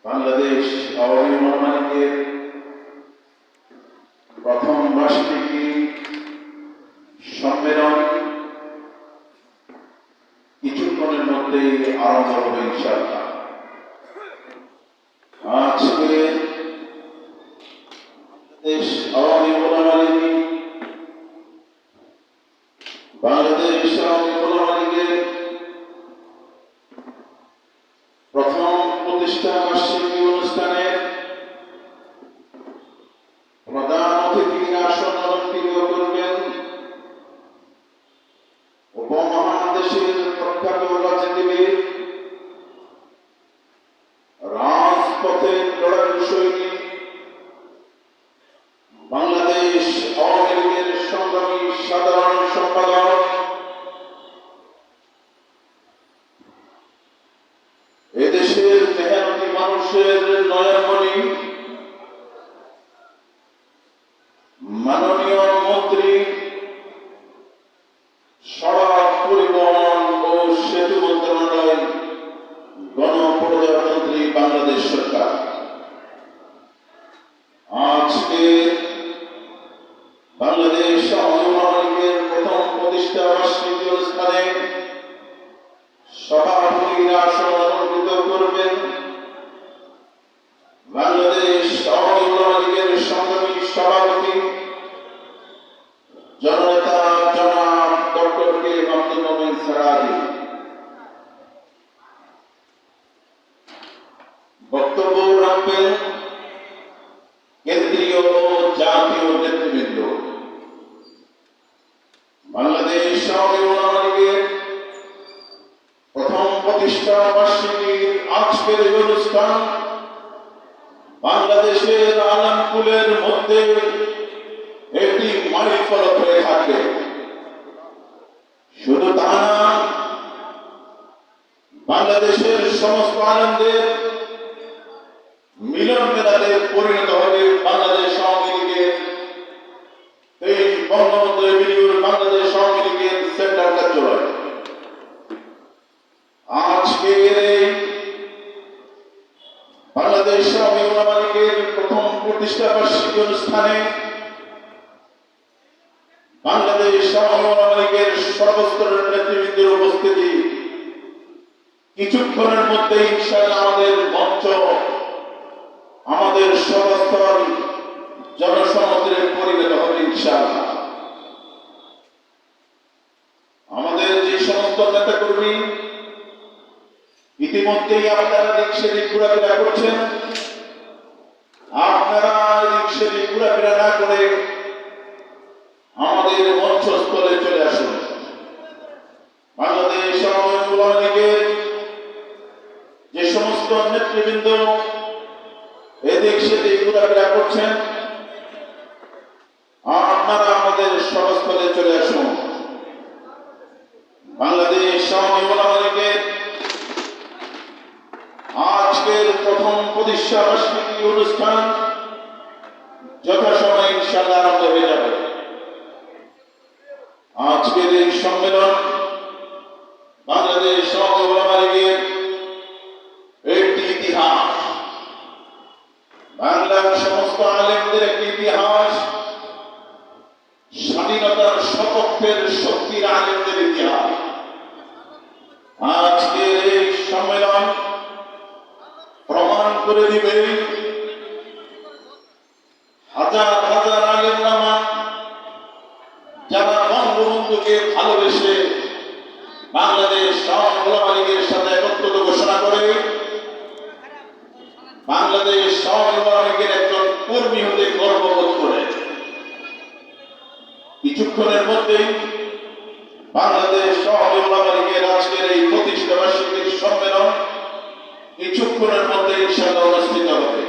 বাংলাদেশ আওয়ামী লীগের প্রথম বার্ষিকী সম্মেলন কিছুক্ষণের মধ্যেই আরম্ভ হবে ইনশাআল্লাহ। আজকে বাংলাদেশ আওয়ামী লীগ বাংলাদেশ আওয়ামী লীগের প্রথম প্রতিষ্ঠা বার্ষিকী অনুষ্ঠানের প্রধান অতিথি আসন অলঙ্কৃত করবেন উপমহাদেশের প্রখ্যাত রাজনীতিবিদ, রাজপথের লড়াই সৈনিক, বাংলাদেশ আওয়ামী লীগের সংগ্রামী সাধারণ সম্পাদক, এদেশের মেহনতি মানুষের নয়নমণি, মাননীয় মন্ত্রী, সড়ক পরিবহন ও সেতু মন্ত্রণালয়, গণপ্রজাতন্ত্রী বাংলাদেশ সরকার। আজকে বাংলাদেশ আওয়ামী লীগের প্রথম প্রতিষ্ঠা বার্ষিকী অনুষ্ঠানে সভাপতির আসন অলঙ্কৃত করবেন বাংলাদেশ আওয়ামী লীগের সংগ্রামী সভাপতি জননেতা জনাব ডক্টর কে আব্দুল মোমিন সারাদি। বক্তব্য রাখবেন কেন্দ্রীয় ও জাতীয় নেতৃবৃন্দ। বাংলাদেশ আওয়ামী লীগের প্রথম প্রতিষ্ঠা বার্ষিকীর আজকের এই অনুষ্ঠান বাংলাদেশের আলামকুলের মধ্যে একটি মাইলফলক হয়ে থাকবে। শুধু তা না, বাংলাদেশের সমস্ত আনন্দের মিলন মেলাতে পরিণত হবে বাংলাদেশ আওয়ামী লীগের এই বঙ্গবন্ধু এভিনিউর বাংলাদেশ আওয়ামী লীগের সেন্টার কার্যালয়। আজকের এই বাংলাদেশ আওয়ামী লীগের প্রথম প্রতিষ্ঠা বার্ষিকী অনুষ্ঠানে বাংলাদেশ আওয়ামী লীগের সর্বস্তরের নেতৃবৃন্দের উপস্থিতি কিছুক্ষণের মধ্যে ইনশাআল্লাহ আমাদের মঞ্চ, আমাদের সর্বস্তর জনসমুদ্রে পরিণত হবে ইনশাআল্লাহ। আমাদের যে সমস্ত নেতাকর্মী ইতিমধ্যেই আপনারা দিক সেদিক ঘোরাফেরা করছেন, আপনারা দিক সেদিক ঘোরাফেরা না করে আমাদের মঞ্চস্থলে চলে আসুন। বাংলাদেশ আওয়ামী লীগের যে সমস্ত নেতৃবৃন্দ এদিক সেদিক ঘোরাফেরা করছেন, আপনারা আমাদের সভাস্থলে চলে আসুন। বাংলাদেশ আওয়ামী লীগের আজকের প্রথম প্রতিষ্ঠা বার্ষিকী অনুষ্ঠান যথাসময়ে ইনশাআল্লাহ আরম্ভ হয়ে যাবে। আজকের এই সম্মেলন বাংলাদেশ আওয়ামী লীগের একটি ইতিহাস, বাংলার সমস্ত আলেমদের একটি ইতিহাস, স্বাধীনতার সপক্ষের শক্তির আলেমদের ইতিহাস। আজকের এই সম্মেলন প্রমাণ করে দিবে হাজার হাজার আলেম নামা যারা বঙ্গবন্ধুকে ভালোবেসে বাংলাদেশ আওয়ামী লীগের সাথে একত্রিত ঘোষণা করে বাংলাদেশ আওয়ামী লীগের একজন কর্মী হতে গর্ববোধ করে। কিছুক্ষণের মধ্যেই বাংলাদেশ আওয়ামী লীগের আজকের এই প্রতিষ্ঠা বার্ষিকীর সম্মেলন কিছুক্ষণের মধ্যে ইনশাআল্লাহ অনুষ্ঠিত হবে।